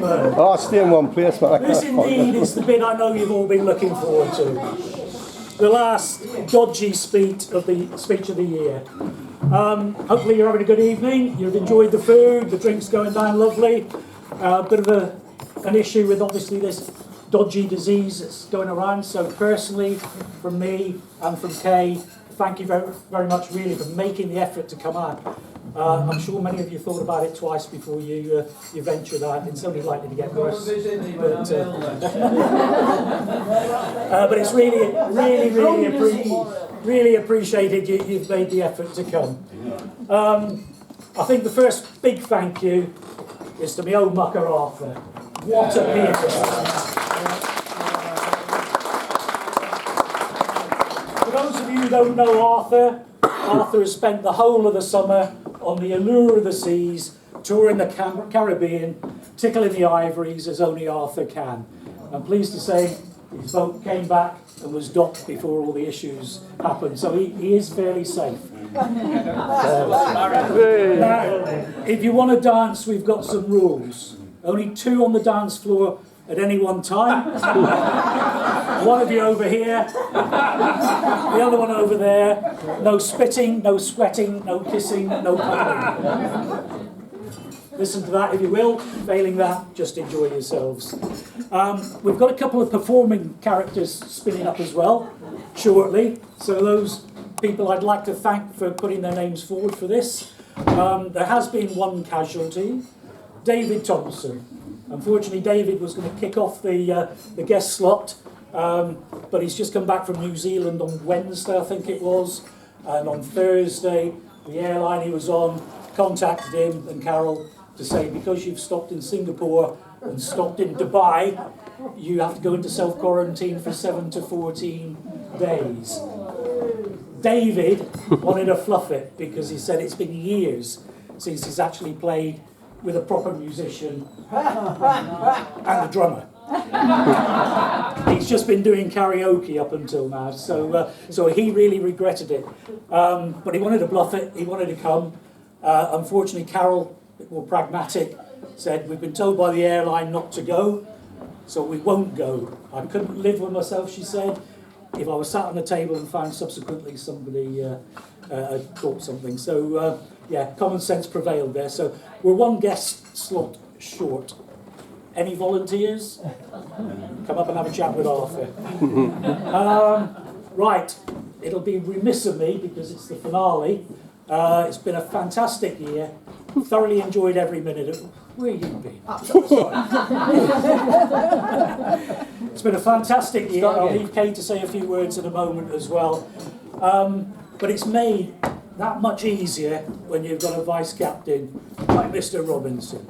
gentlemen, Oh, stay in one place, man. this indeed is the bit I know you've all been looking forward to. The last dodgy speech of the year. Hopefully you're having a good evening. You've enjoyed the food, the drinks going down lovely. Bit of an issue with obviously this dodgy disease that's going around. So personally, from me and from Kay, thank you very, very much really for making the effort to come out. I'm sure many of you thought about it twice before you ventured out. It's only likely to get worse. But it's really appreciated you've made the effort to come. I think the first big thank you is to my old mucker Arthur. What a pianist. For those of you who don't know Arthur, Arthur has spent the whole of the summer on the allure of the seas, touring the Caribbean, tickling the ivories as only Arthur can. I'm pleased to say his boat came back and was docked before all the issues happened, so he is fairly safe. Now, if you want to dance, we've got some rules. Only 2 on the dance floor at any one time. One of you over here, the other one over there. No spitting, no sweating, no kissing, no cuddling. Listen to that if you will. Failing that, just enjoy yourselves. We've got a couple of performing characters spinning up as well shortly. So those people I'd like to thank for putting their names forward for this. There has been one casualty, David Thompson. Unfortunately, David was going to kick off the guest slot, but he's just come back from New Zealand on Wednesday, I think it was, and on Thursday, the airline he was on contacted him and Carol to say, because you've stopped in Singapore and stopped in Dubai, you have to go into self-quarantine for 7 to 14 days. David wanted to fluff it because he said it's been years since he's actually played with a proper musician and a drummer. He's just been doing karaoke up until now, so he really regretted it. But he wanted to bluff it, he wanted to come. Unfortunately, Carol, a bit more pragmatic, said, we've been told by the airline not to go, so we won't go. I couldn't live with myself, she said, if I was sat on the table and found subsequently somebody had caught something. So, yeah, common sense prevailed there. So we're one guest slot short. Any volunteers? Come up and have a chat with Arthur. Right, it'll be remiss of me because it's the finale. It's been a fantastic year. Thoroughly enjoyed every minute of it. Where you been? It's been a fantastic year. I'll leave Kate to say a few words in a moment as well. But it's made that much easier when you've got a vice captain like Mr. Robinson.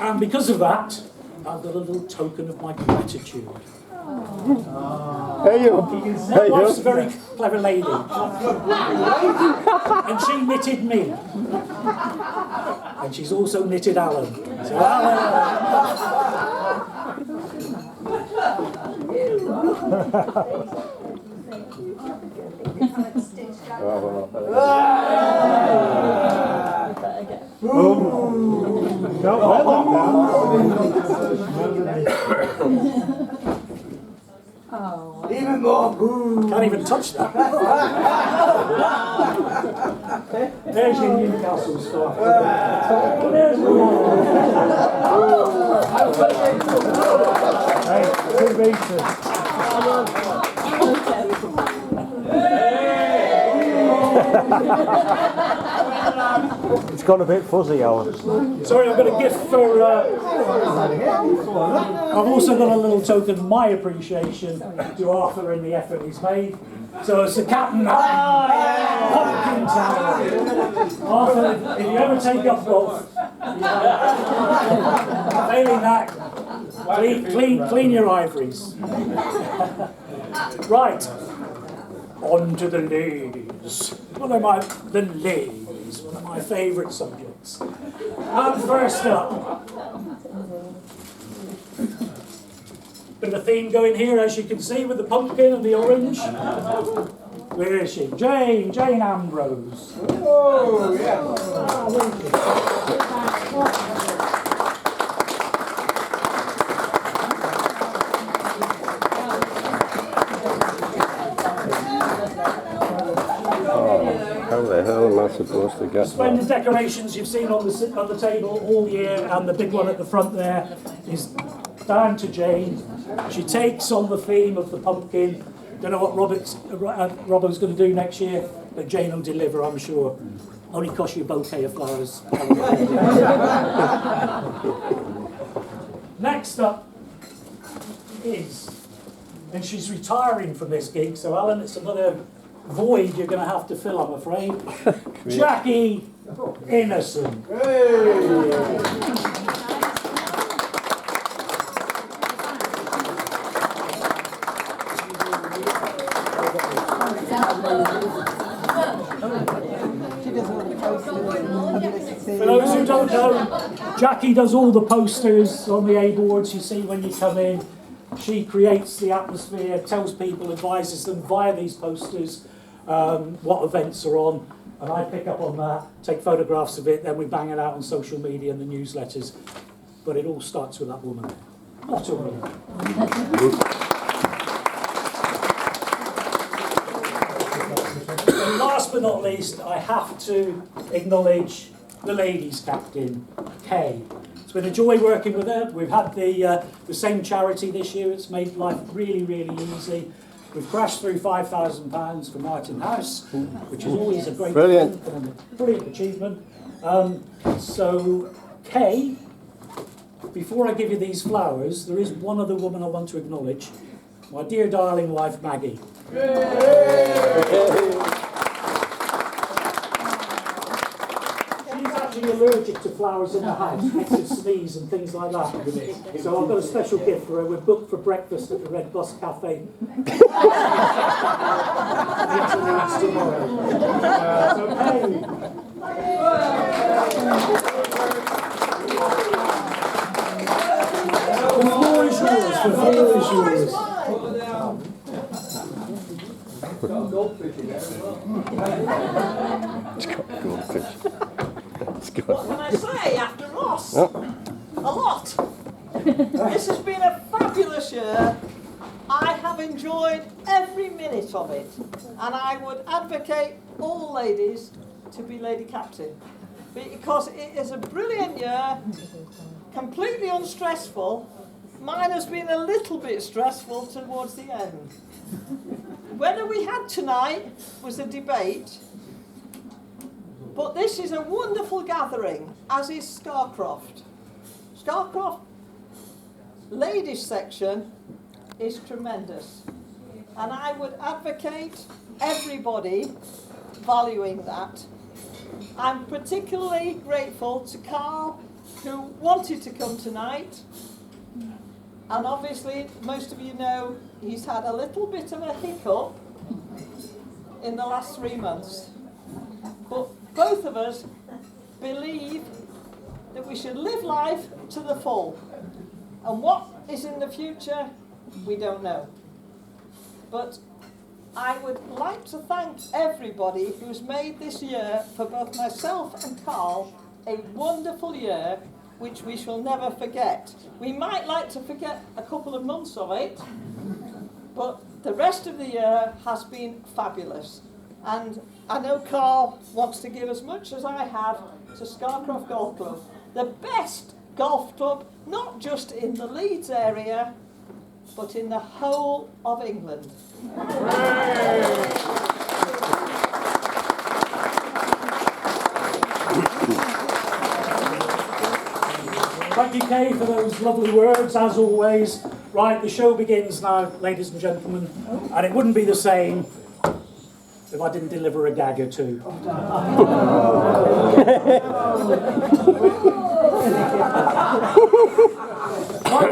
And because of that, I've got a little token of my gratitude. Hey, you. My wife's a very clever lady. And she knitted me. And she's also knitted Alan. So Alan. Oh. Even more. Can't even touch that. There's your Newcastle stuff. There's Hey, 2 meters. It's gone a bit fuzzy, Alan. Sorry, I've got a gift for... I've also got a little token of my appreciation to Arthur and the effort he's made. So it's the captain of Pumpkin Tower. Arthur, if you ever take up golf, failing that, clean your ivories. Right, on to the ladies. One of my favourite subjects. And first up, bit of a theme going here, as you can see, with the pumpkin and the orange. Where is she? Jane Ambrose. Oh, yeah. supposed to get Splendid that. decorations you've seen on the table all year, and the big one at the front there is down to Jane. She takes on the theme of the pumpkin. Don't know what Robert's going to do next year, but Jane will deliver, I'm sure. Only cost you a bouquet of flowers. Next up is, and she's retiring from this gig, so Alan, it's another void you're going to have to fill, I'm afraid. Jackie Innocent. For those who don't know, Jackie does all the posters on the A boards you see when you come in. She creates the atmosphere, tells people, advises them via these posters what events are on, and I pick up on that, take photographs of it, then we bang it out on social media and the newsletters. But it all starts with that woman. Not a woman. And last but not least, I have to acknowledge the ladies' captain, Kay. It's been a joy working with her. We've had the same charity this year. It's made life really, really easy. We've crashed through £5,000 for Martin House, which is always a great Brilliant. thing and a brilliant achievement. So, Kay, before I give you these flowers, there is one other woman I want to acknowledge. My dear darling wife, Maggie. She's actually allergic to flowers in the house, makes her sneeze and things like that. So I've got a special gift for her. We're booked for breakfast at the Red Bus Cafe. It's tomorrow. So, hey. The floor is yours. The floor is yours. What can I say after Ross? A lot. This has been a fabulous year. I have enjoyed every minute of it, and I would advocate all ladies to be lady captain, because it is a brilliant year, completely unstressful. Mine has been a little bit stressful towards the end. Whether we had tonight was a debate, but this is a wonderful gathering, as is Scarcorft. Scarcorft ladies section is tremendous, and I would advocate everybody valuing that. I'm particularly grateful to Carl, who wanted to come tonight, and obviously most of you know he's had a little bit of a hiccup in the last 3 months, but both of us believe that we should live life to the full, and what is in the future we don't know. But I would like to thank everybody who's made this year, for both myself and Carl, a wonderful year which we shall never forget. We might like to forget a couple of months of it, but the rest of the year has been fabulous. And I know Carl wants to give as much as I have to Scarcorft Golf Club, the best golf club, not just in the Leeds area, but in the whole of England. Thank you, Kay, for those lovely words, as always. Right, the show begins now, ladies and gentlemen, and it wouldn't be the same if I didn't deliver a gag or two. My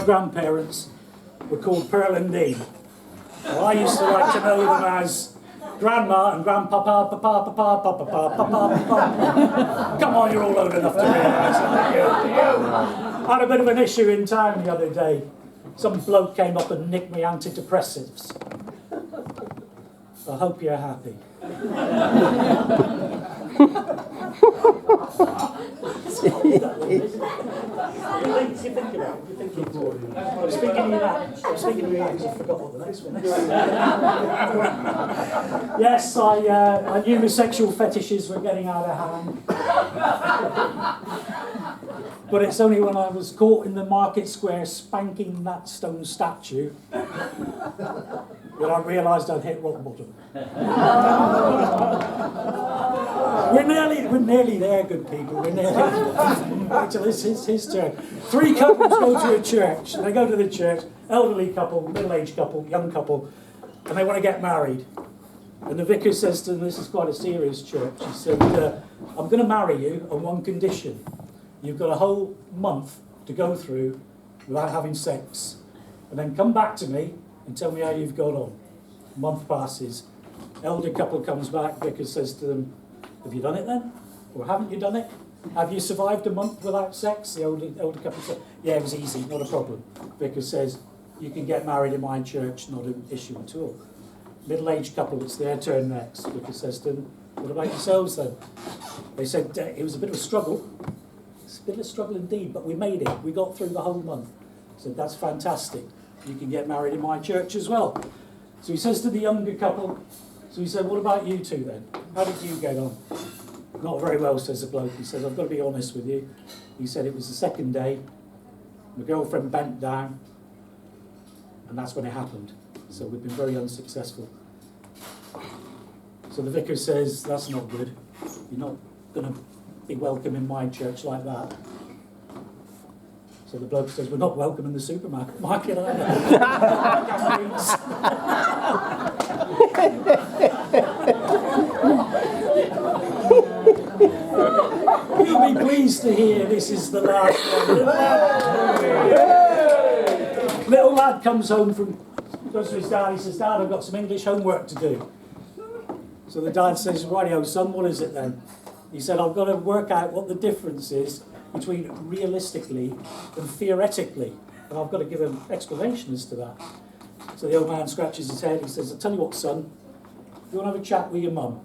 grandparents were called Pearl and Dean. Well, I used to like to know them as Grandma and Grandpapa, Papa, Papa, Papa, Papa, Papa. Come on, you're all old enough to realise that. I had a bit of an issue in town the other day. Some bloke came up and nicked me antidepressants. I hope you're happy. I'm speaking to you now because I forgot what the next one is. Yes, I knew my sexual fetishes were getting out of hand. But it's only when I was caught in the market square spanking that stone statue that I realised I'd hit rock bottom. We're nearly there, good people. We're nearly wait till it's his turn. 3 couples go to a church. They go to the church, elderly couple, middle-aged couple, young couple, and they want to get married. And the vicar says to them, this is quite a serious church, he said, I'm going to marry you on one condition. You've got a whole month to go through without having sex. And then come back to me and tell me how you've got on. Month passes. Elder couple comes back, vicar says to them, have you done it then? Or haven't you done it? Have you survived a month without sex? The elder couple said, yeah, it was easy, not a problem. Vicar says, you can get married in my church, not an issue at all. Middle-aged couple, it's their turn next. Vicar says to them, what about yourselves then? They said, it was a bit of a struggle. It's a bit of a struggle indeed, but we made it. We got through the whole month. So that's fantastic. You can get married in my church as well. So he says to the younger couple, so he said, what about you two then? How did you get on? Not very well, says the bloke. He says, I've got to be honest with you. He said, it was the second day. My girlfriend bent down, and that's when it happened. So we've been very unsuccessful. So the vicar says, that's not good. You're not going to be welcome in my church like that. So the bloke says, we're not welcome in the supermarket either. You'll be pleased to hear this is the last one. Little lad comes home goes to his dad, he says, Dad, I've got some English homework to do. So the dad says, rightio, son, what is it then? He said, I've got to work out what the difference is between realistically and theoretically. And I've got to give an explanation as to that. So the old man scratches his head, he says, I'll tell you what, son, you want to have a chat with your mum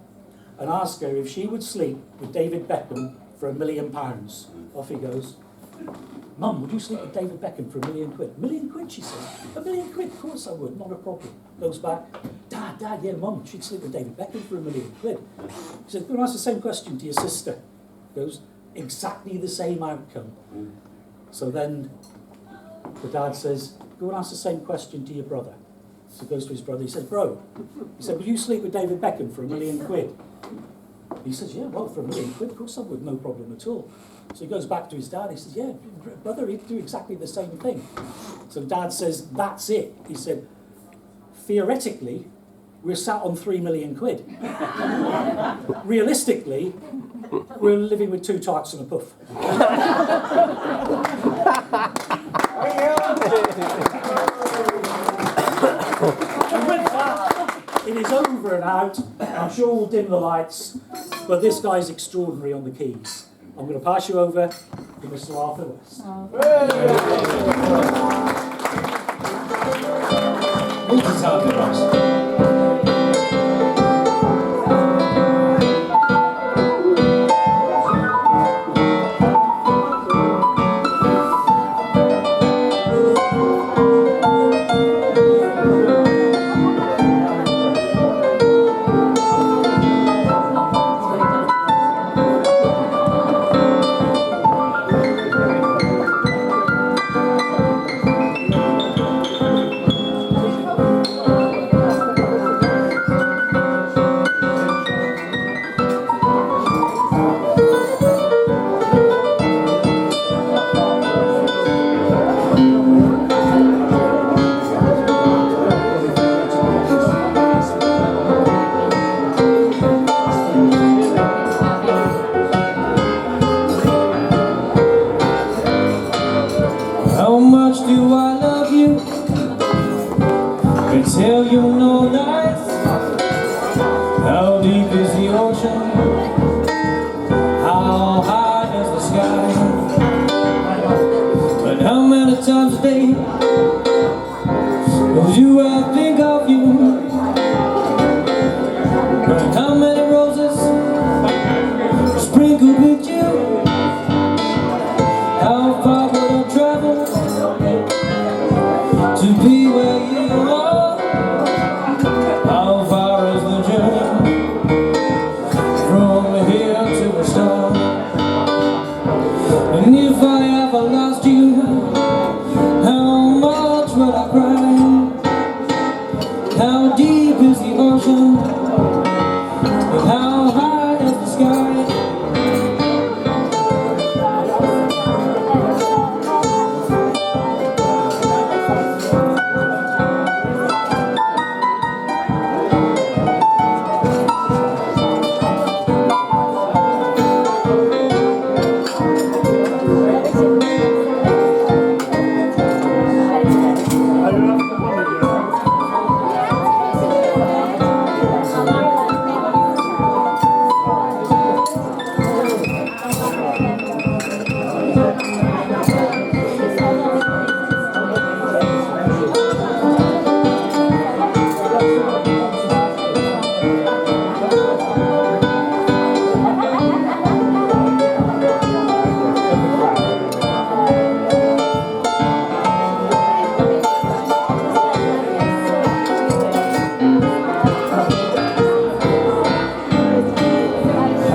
and ask her if she would sleep with David Beckham for £1 million. Off he goes. Mum, would you sleep with David Beckham for £1 million? £1 million, she says. £1 million, of course I would, not a problem. Goes back, Dad, yeah, Mum, she'd sleep with David Beckham for £1 million. He says, go and ask the same question to your sister. Goes, exactly the same outcome. So then the dad says, go and ask the same question to your brother. So he goes to his brother, he says, bro, he said, would you sleep with David Beckham for £1 million? He says, yeah, well, for £1 million, of course I would, no problem at all. So he goes back to his dad, he says, yeah, brother, he'd do exactly the same thing. So dad says, that's it. He said, theoretically, we're sat on £3 million. Realistically, we're living with 2 tarts and a puff. And with that, it is over and out. I'm sure we'll dim the lights, but this guy's extraordinary on the keys. I'm going to pass you over to Mr. Arthur West. How much do I love you? Can tell you no lies. How deep is the ocean? How high is the sky? But how many times a day do I think of you? But how many roses sprinkled with you? How far would I travel to be where you are? How far is the journey from here to the stars. And if I ever lost you, how much would I cry? How deep is the ocean? And how high is the sky?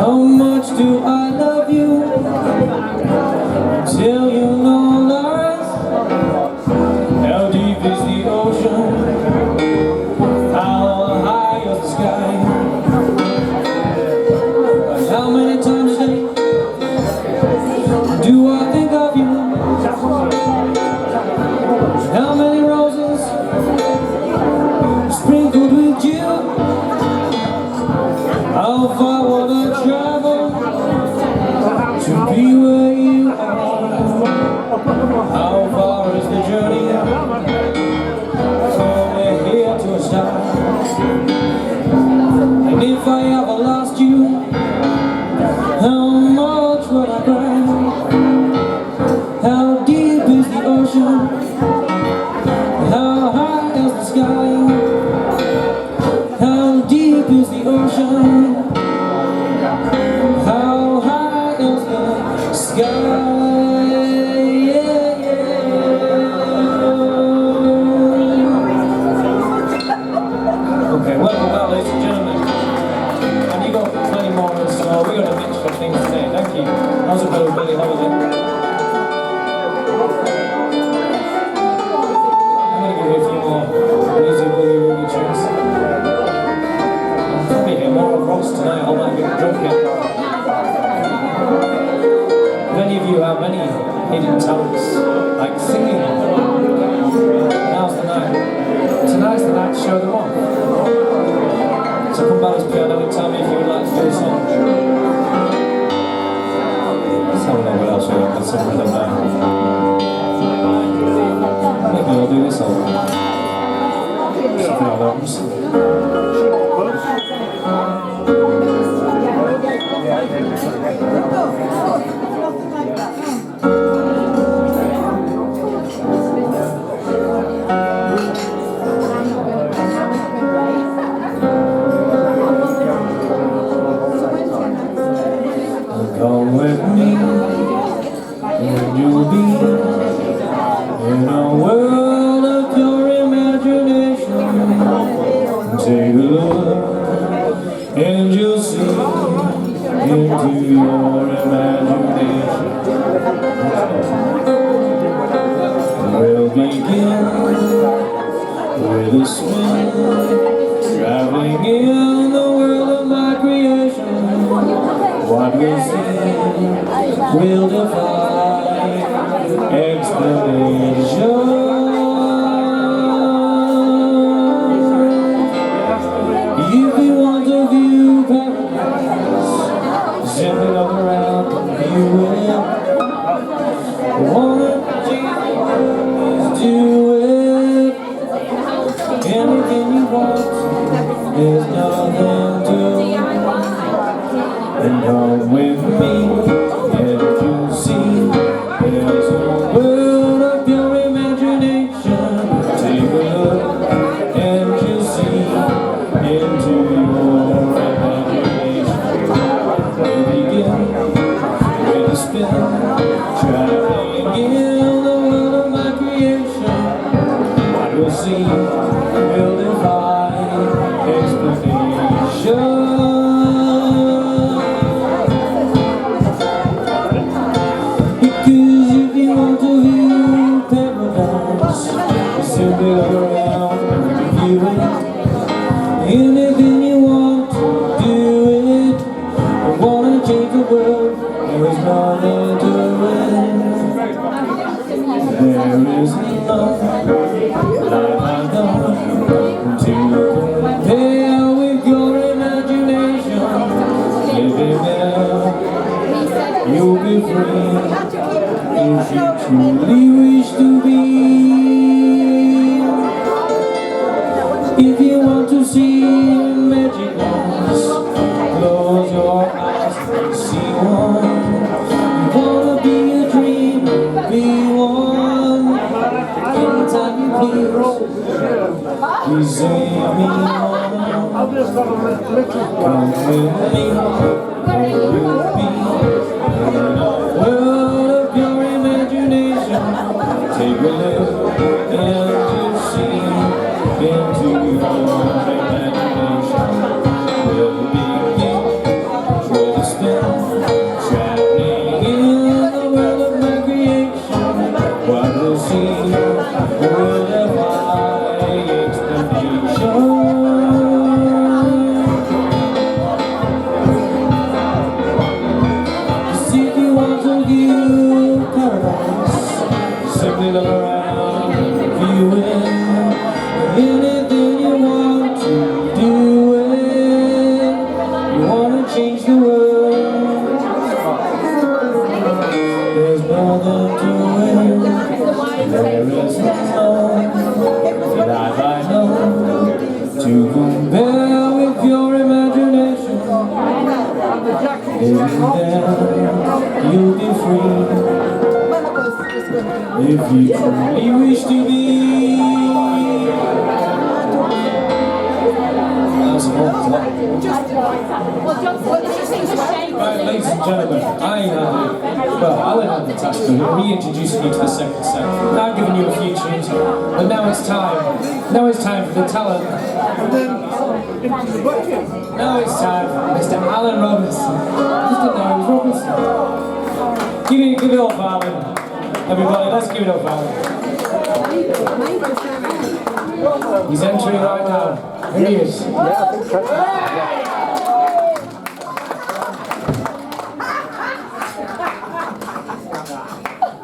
How much do I love you till you know lies? How deep is the ocean? How high is the sky? But how many times a day do I think of you? How many roses sprinkled with dew? How far would I travel to be where you are? How far is the journey from here to a star? And if I ever lost you, how much would I cry? How deep is the ocean? How high is the sky? How deep is the ocean? How high is the sky? Okay, well, ladies and gentlemen, and you got plenty more in store. We got a mixture of things today. Thank you. That was a bit of Billy Holiday. I'm going to give you a few more easy boogie tunes. I'll probably hear more of Ross tonight. I might get drunk yet. If any of you have any hidden talents, like singing, now's the night. Tonight's the night to show them off. So come by this piano and tell me if you would like to do a song. Let's have a look what else we got. Got some rhythm there. Maybe we'll do this song. Something like that. Come with me, and you'll be in a world of your imagination. Take a look, and you'll see into your imagination. We'll begin with a swing, traveling in the world of my creation. What we see will defy explanation. If you want to view paradise, simply look around and view it. Wanna do it. Anything you want, there's nothing to it. And come with me, and you'll see there's a world of your imagination. Take a look, and you'll see into your imagination. We'll begin with a spin, traveling in the world of my creation. What we'll see will defy explanation. change the world, there is nothing to win. There is nothing life I know to compare with your imagination. Living there, you'll be free if you truly wish to be. If you want to see magic dance, close your eyes and see one. You wanna be a dream, be one. Anytime you please say me one. Come with me, you'll be in the world of your imagination. Take a look and you see into your imagination. We'll begin with a spin, traveling in the world of my creation. What we'll see will defy explanation. See if you want to view paradise, simply look around, view it. Anything you want to do it. You want to change the world. There's nothing to it. There is no life I know to compare with your imagination. Living there, you'll be free if you truly wish to be. Right, ladies and gentlemen, Alan had the task of reintroducing you to the second set. I've given you a few tunes, but now it's time. Now it's time for the talent. Now it's time for Mr. Alan Robinson. Mr. Nose Robinson. Give it up for Alan. Everybody, let's give it up for Alan. He's entering right now. Here he is.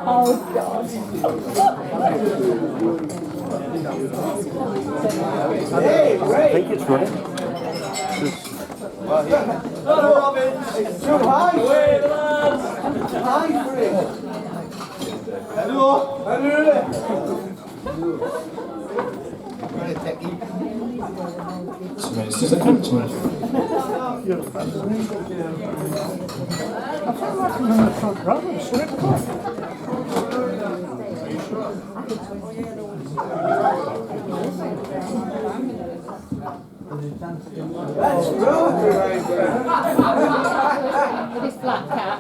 Oh God. I think it's running. Hello, Robin. It's too high. Wait, lads. High for it. Hello. Hello. It's just a country. Let's go. With his flat cap.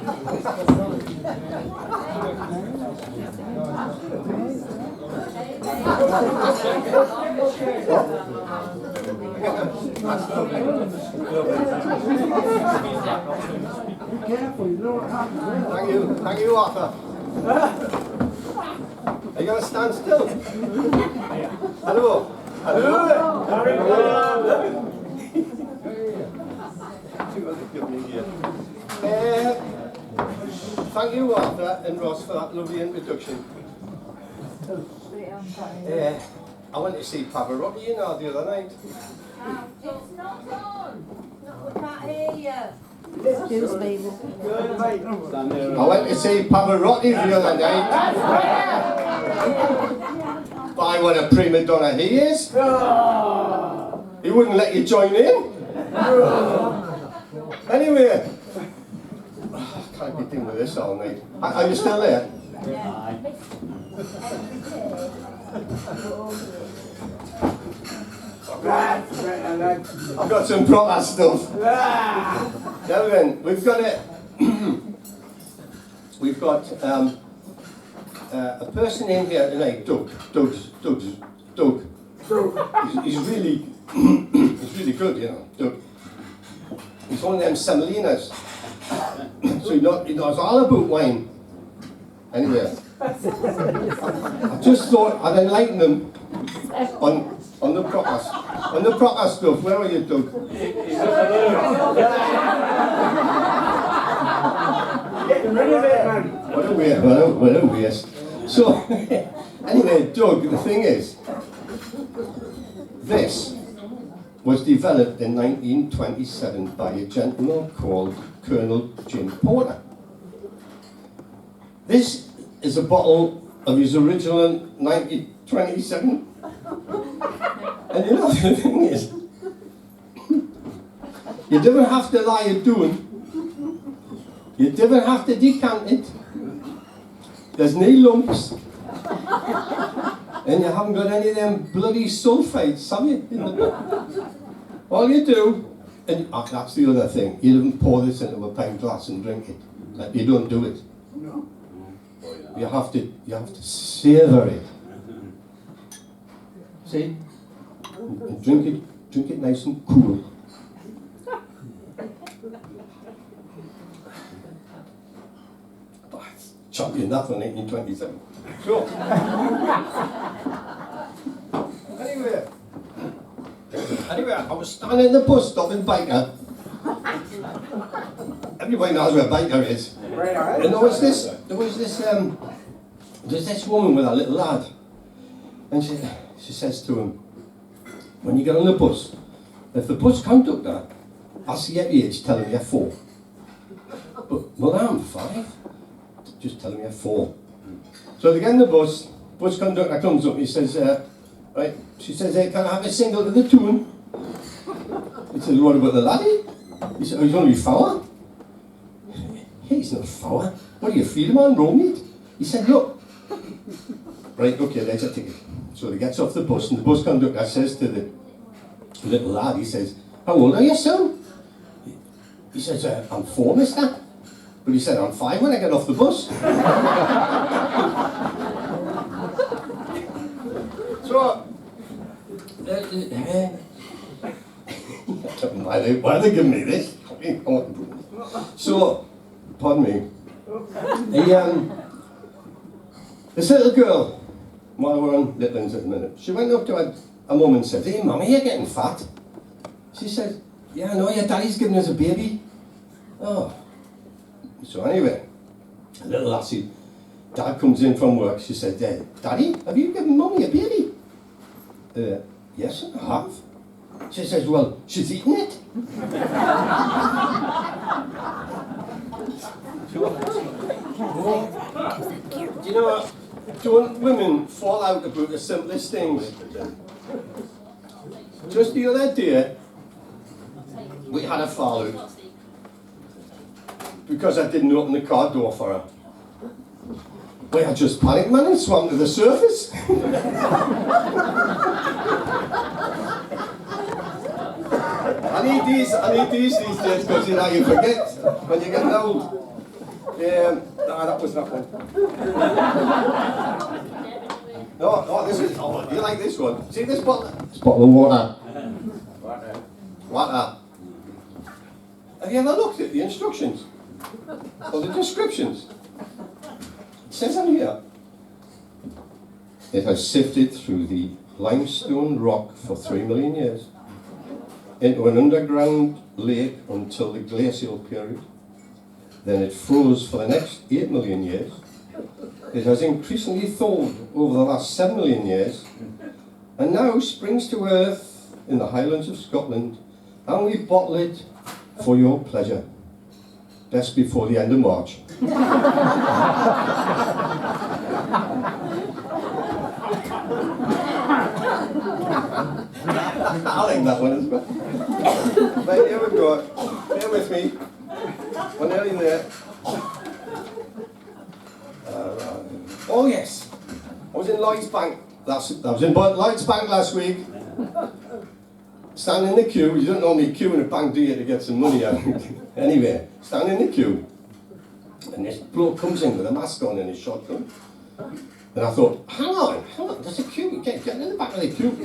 Thank you, Arthur. Are you going to stand still? Hello. Hello. Thank you, Arthur and Ross, for that lovely introduction. I went to see Pavarotti the other night. It's not on. No, we can't hear you. Excuse me. I went to see Pavarotti the other night. But I what a prima donna he is. He wouldn't let you join in. Anyway, I can't be dealing with this all night. Are you still there? I've got some proper stuff. Now then, we've got a person in here tonight, Doug. He's really, he's really good, you know, Doug. He's one of them semolinas. So he knows all about wine. Anyway, I just thought I'd enlighten him on the proper stuff. Where are you, Doug? we're a waste. So, anyway, Doug, the thing is, this was developed in 1927 by a gentleman called Colonel Jim Porter. This is a bottle of his original 1927. And you know the thing is, you don't have to lie it down. You don't have to decant it. There's no lumps. And you haven't got any of them bloody sulfites, have you? In the book? All you do, and that's the other thing, you don't pour this into a pint glass and drink it. Like, you don't do it. You have to savour it. See? And drink it nice and cool. Champion that for 1927. So, anyway, I was standing in the bus stop in Biker. Everybody knows where Biker is. And there was this woman with a little lad. And she says to him, when you get on the bus, if the bus conductor asks you your age, tell him you're 4. But, mother, I'm 5. Just tell him you're 4. So they get in the bus conductor comes up, he says, right, she says, hey, can I have a single to the tune? He says, what about the laddie? He said, oh, he's only 4. Hey, he's not 4. What do you feed him on, raw meat? He said, look. Right, okay, there's a ticket. So he gets off the bus and the bus conductor says to the little lad, he says, how old are you, son? He says, I'm 4, mister. But he said, I'm 5 when I get off the bus. So, I don't know why they give me this. So, pardon me. This little girl, while we're on Litlands at the minute, she went up to a mum and said, hey, Mummy, you're getting fat. She said, yeah, I know, your daddy's giving us a baby. Oh. So anyway, a little lassie, Dad comes in from work, she said, Daddy, have you given Mummy a baby? Yes, I have. She says, well, she's eating it. Do you know what? Don't women fall out about the simplest things? Just the other day, we had a fall out because I didn't open the car door for her. Well, I just panicked, man, and swam to the surface. I need these days because you know you forget when you get old. No, that was that one. No, this is. Oh, you like this one? See this bottle? This bottle of water. Water. Have you ever looked at the instructions or the descriptions? It says on here. It has sifted through the limestone rock for 3 million years into an underground lake until the glacial period. Then it froze for the next 8 million years. It has increasingly thawed over the last 7 million years, and now springs to earth in the Highlands of Scotland, and we bottle it for your pleasure. Best before the end of March. I like that one as well. Right, here we go. Bear with me. We're nearly there. Oh yes, I was in Lloyd's Bank last week. Standing in the queue. You don't normally queue in a bank, do you, to get some money out? Anyway, standing in the queue, and this bloke comes in with a mask on and his shotgun. And I thought, hang on, there's a queue, get in the back of the queue.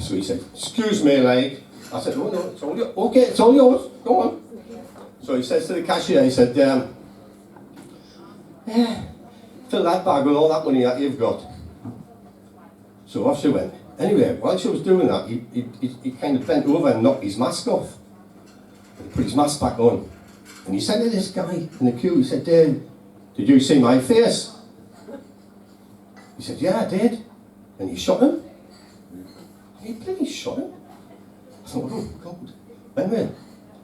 So he said, excuse me, like. I said, oh no, it's all yours. Okay, it's all yours, go on. So he says to the cashier, he said, fill that bag with all that money that you've got. So off she went. Anyway, while she was doing that, he kind of bent over and knocked his mask off. He put his mask back on. And he said to this guy in the queue, he said, did you see my face? He said, yeah, I did. And he shot him. He bloody shot him. I thought, oh God. Anyway,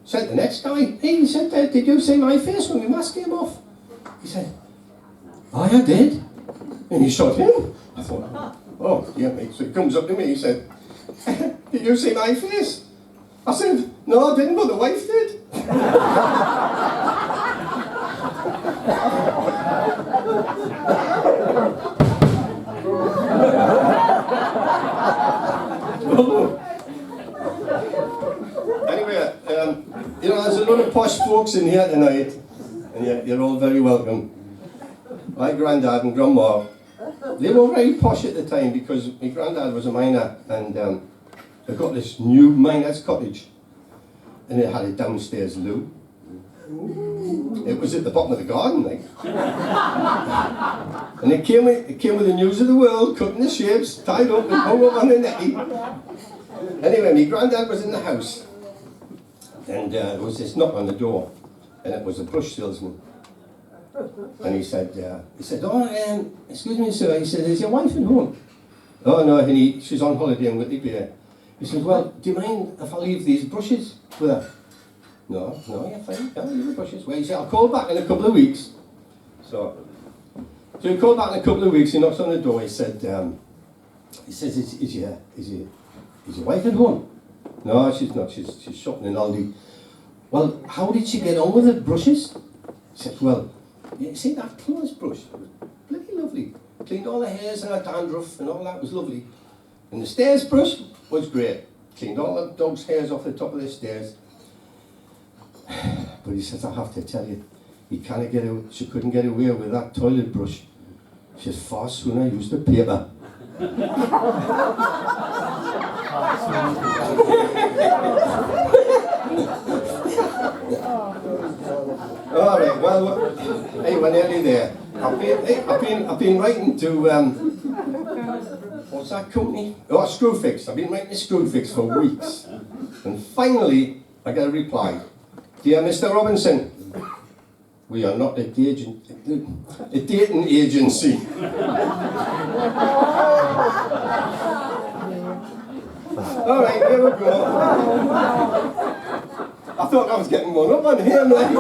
said the next guy, hey, he said, did you see my face when the mask came off? He said, oh, I did. And he shot him. I thought, oh, yeah, mate. So he comes up to me, he said, did you see my face? I said, no, I didn't, but the wife did. Anyway, you know, there's a lot of posh folks in here tonight, and you're all very welcome. My granddad and grandma, they were very posh at the time because my granddad was a miner, and they got this new miner's cottage, and it had a downstairs loo. It was at the bottom of the garden, like. And it came with the news of the world, cut in the shapes, tied up and hung up on the netty. Anyway, my granddad was in the house, and there was this knock on the door, and it was a brush salesman. And he said, oh, excuse me, sir. He said, is your wife at home? Oh, no, honey, she's on holiday in Whitley Bay. He said, well, do you mind if I leave these brushes with her? No, you're fine. Yeah, leave the brushes. Well, he said, I'll call back in a couple of weeks. So he called back in a couple of weeks. He knocks on the door. He said, is your wife at home? No, she's not. She's shopping in Aldi. Well, how did she get on with the brushes? He said, well, you see that clothes brush? It was bloody lovely. Cleaned all the hairs and her dandruff and all that was lovely. And the stairs brush was great. Cleaned all the dog's hairs off the top of the stairs. But he says, I have to tell you, she couldn't get away with that toilet brush. She's far sooner used the paper. All right, well, hey, we're nearly there. I've been writing to, what's that company? Oh, Screwfix. I've been writing to Screwfix for weeks. And finally, I got a reply. Dear Mr. Robinson, we are not a dating agency. All right, here we go. I thought I was getting one up on here, mate.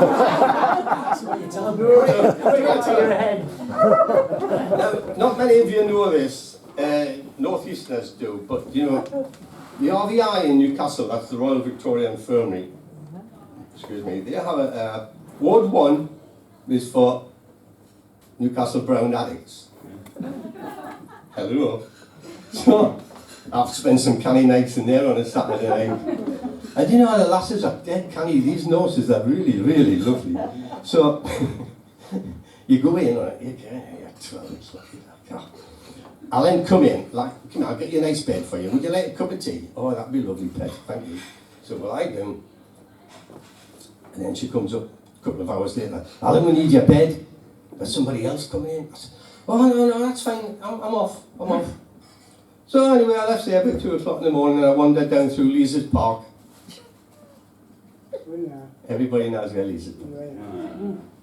Now, not many of you know this, Northeasterners do, but you know, the RVI in Newcastle, that's the Royal Victoria Infirmary, excuse me, they have a Ward 1 is for Newcastle Brown addicts. Hello. So, I've spent some canny nights in there on a Saturday night. And you know, the lasses are dead canny. These nurses are really, really lovely. So, you go in, you're 12, it's lucky. I'll then come in, like, come on, I'll get you a nice bed for you. Would you like a cup of tea? Oh, that'd be lovely, pet, thank you. So, well, I do. And then she comes up a couple of hours later. Alan, we need your bed. There's somebody else coming in. I said, oh, no, that's fine. I'm off. So anyway, I left there about 2 o'clock in the morning and I wandered down through Leazes Park. Everybody knows where Leazes Park.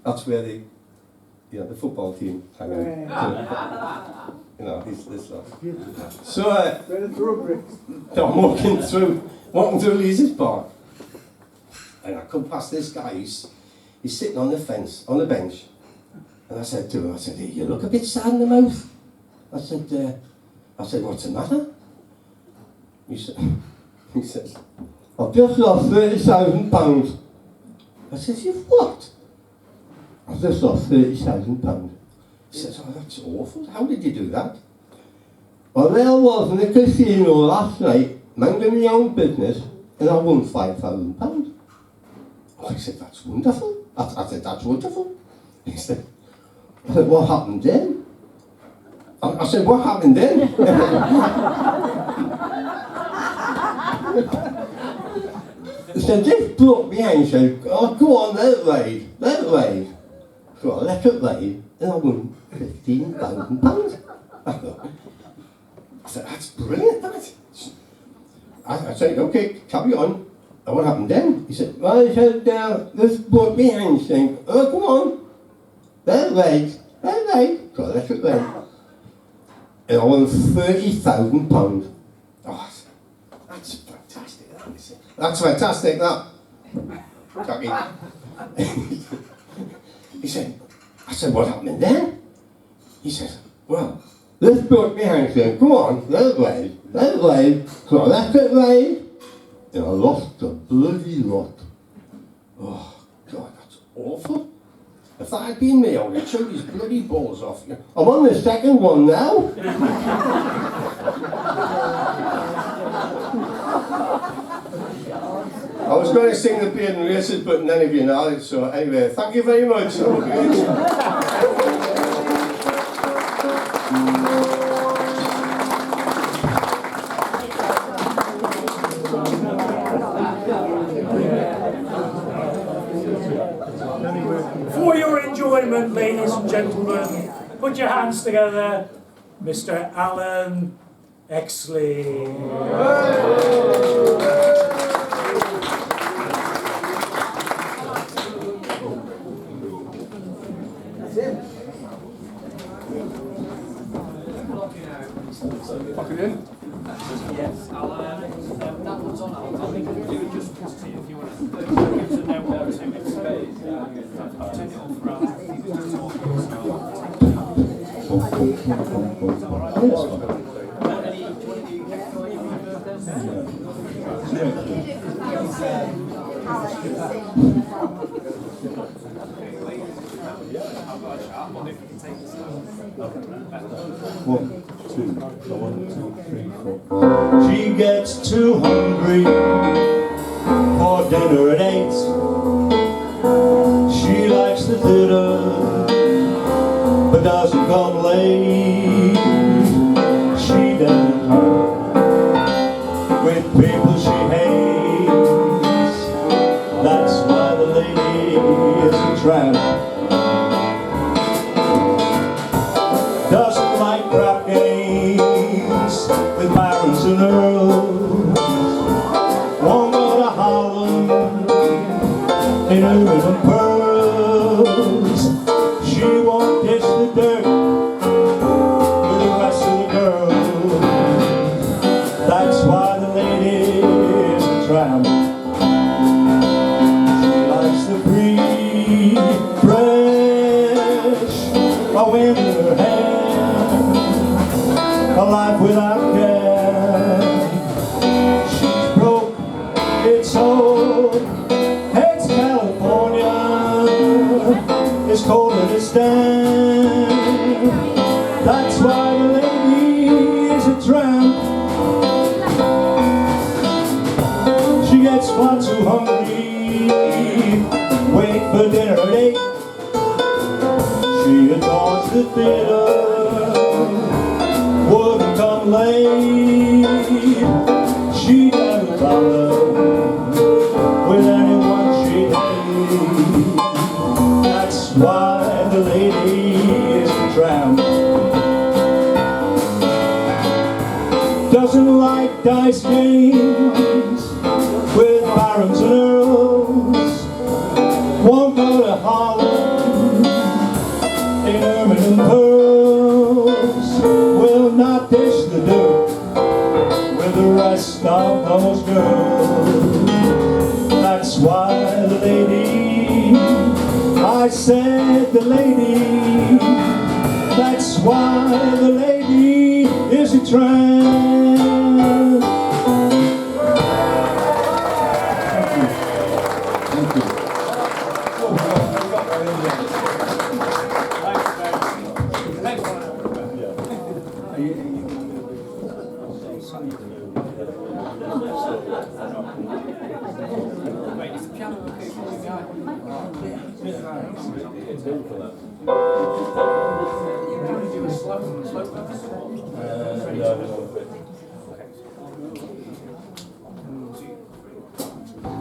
That's where the football team hang out. You know, this lot. So I'm walking through Leazes Park. And I come past this guy, he's sitting on the fence, on the bench. And I said to him, hey, you look a bit sad in the mouth. I said, what's the matter? He says, I've just lost £30,000. I said, you've what? I've just lost £30,000. He says, oh, that's awful. How did you do that? Well, there I was in the casino last night, minding my own business, and I won £5,000. I said, that's wonderful. I said, that's wonderful. He said, what happened then? I said, what happened then? He said, this bloke behind said, oh, go on, let it ride. So I let it ride, and I won £15,000. I said, that's brilliant, that. I said, okay, carry on. And what happened then? He said, well, he said, this bloke behind saying, oh, come on. they're right, so I let it rain. And I won £30,000. Oh, that's fantastic, that is it. That's fantastic, that. Jackie. He said, I said, what happened then? He said, well, this book behind said, come on, let it rain. So I let it rain, and I lost the bloody lot. Oh, God, that's awful. If that had been me, I would have chewed his bloody balls off. I'm on the second one now. I was going to sing the Beard and Races, but none of you know it, so anyway, thank you very much. For your enjoyment, ladies and gentlemen, put your hands together, Mr. Alan Exley. Yes, I'll that one's on. I'll make a few adjustments to you if you want to give us a note or two. I'll turn it off around. She gets too hungry for dinner at 8. She likes the theatre, but doesn't come late. She doesn't hurt with people she hates. That's why the lady is a tramp. Doesn't like crap games with barons and earls. Won't go to Harlem in her rhythm pearls. She won't dish the dirt with the rest of the girls. That's why the lady is a tramp. She likes the free, fresh wind in her hair. A life without care. She's broke, it's old, it's California, it's cold and it's damp. That's why the lady is a tramp. She gets far too hungry, wait for dinner at 8. She adores the theatre, wouldn't come late. She never bothered with anyone she hates. That's why the lady is a tramp. Doesn't like dice games with barons and earls. Won't go to Harlem in ermine and pearls. Will not dish the dirt with the rest of those girls. That's why the lady, I said the lady, that's why the lady is a tramp. Thank you.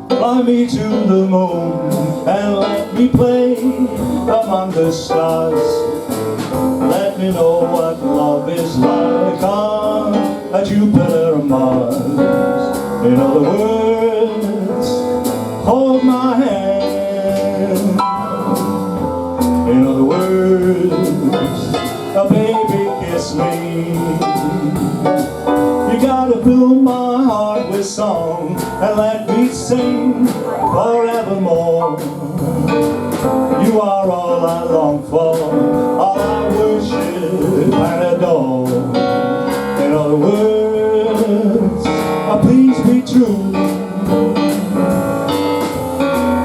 Fly me to the moon and let me play among the stars. Let me know what love is like on a Jupiter or Mars. In other words, hold my hand. In other words, me sing forevermore. You are all I long for, all I worship and adore. In other words, please be true.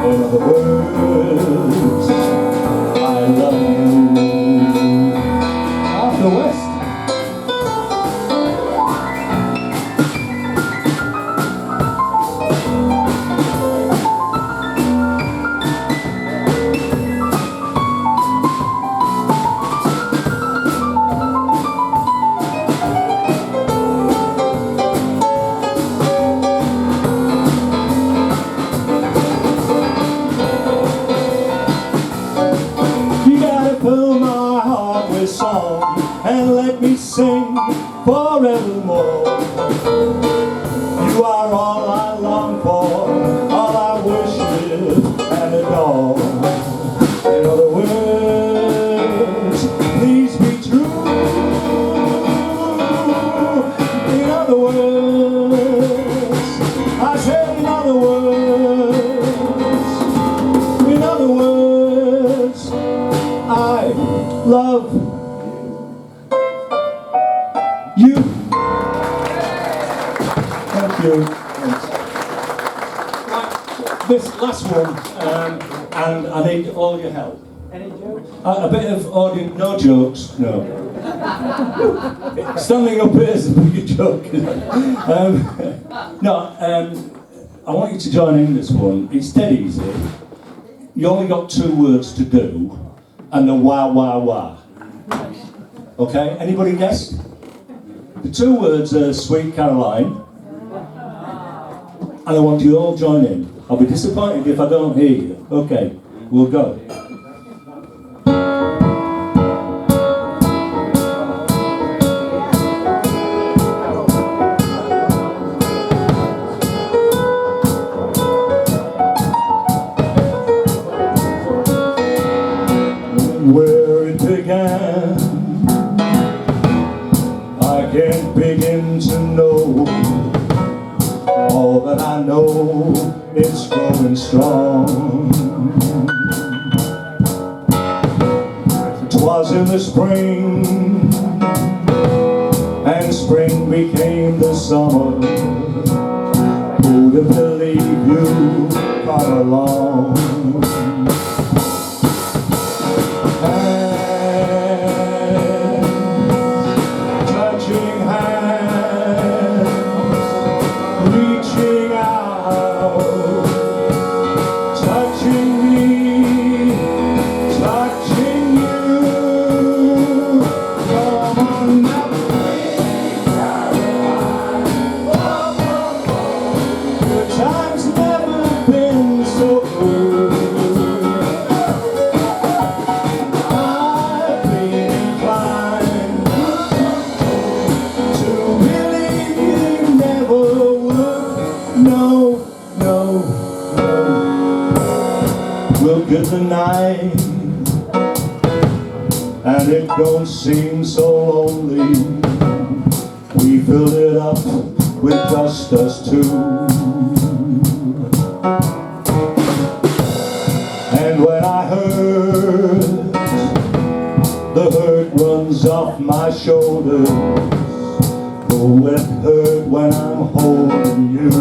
In other words, I love you. After West. Fill my heart with song and let me sing forevermore. You are all I long for, all I worship and adore. In other words, please be true. In other words, I said in other words, in other words, I love you. Thank you. Thanks. Right, this last one, and I need all your help. Any jokes? A bit of audience, no jokes, no. Standing up here is a big joke. I want you to join in this one. It's dead easy. You only got 2 words to do. And the wah wah wah. Okay, anybody guess? The 2 words are Sweet Caroline. And I want you all join in. I'll be disappointed if I don't hear you. Okay, we'll go. Where it began, I can't begin to know. All that I know, it's growing strong. 'Twas in the spring, and spring became the summer. Who'd have believed you come along? We'll get the night, and it don't seem so lonely. We filled it up with just us two. And when I hurt, the hurt runs off my shoulders. Oh, it hurt when I'm holding you.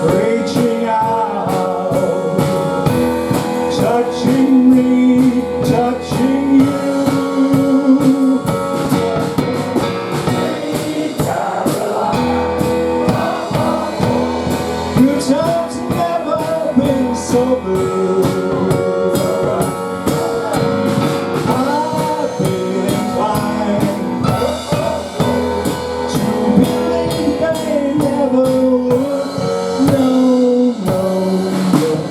Reaching out, touching me, touching you. Sweet Caroline, good times never been so good. I've been inclined to believe they never would.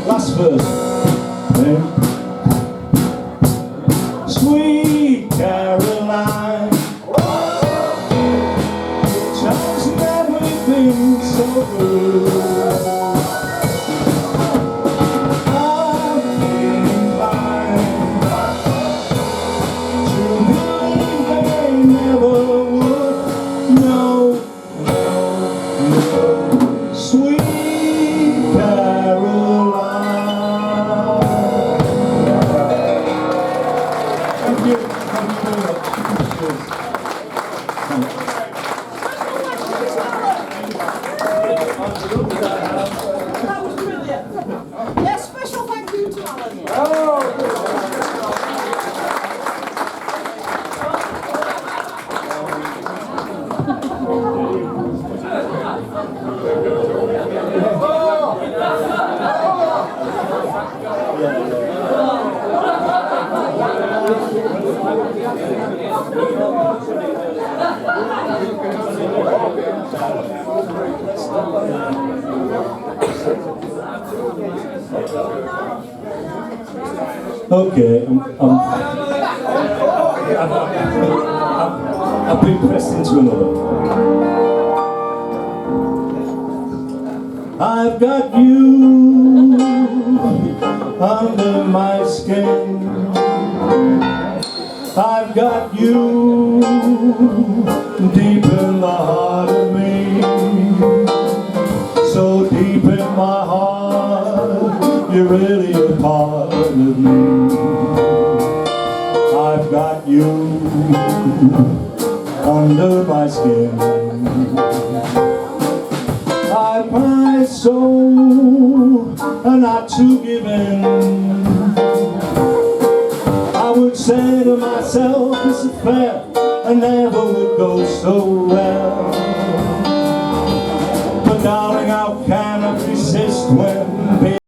Last verse. Sweet Caroline, time's never been so good. I've been inclined never would. No, no, no. Sweet Caroline. Thank you. Thank you very much. Cheers. Thanks. That was brilliant. Yes, special thank you to Alan. Okay, I've been pressed into another. I've got you under my skin. I've got you deep in the heart of me. So deep in my heart, you're really a part of me. I've got you under my skin. I my soul and not to give in. I would say to myself, this affair I never would go so well. But darling, how can I resist when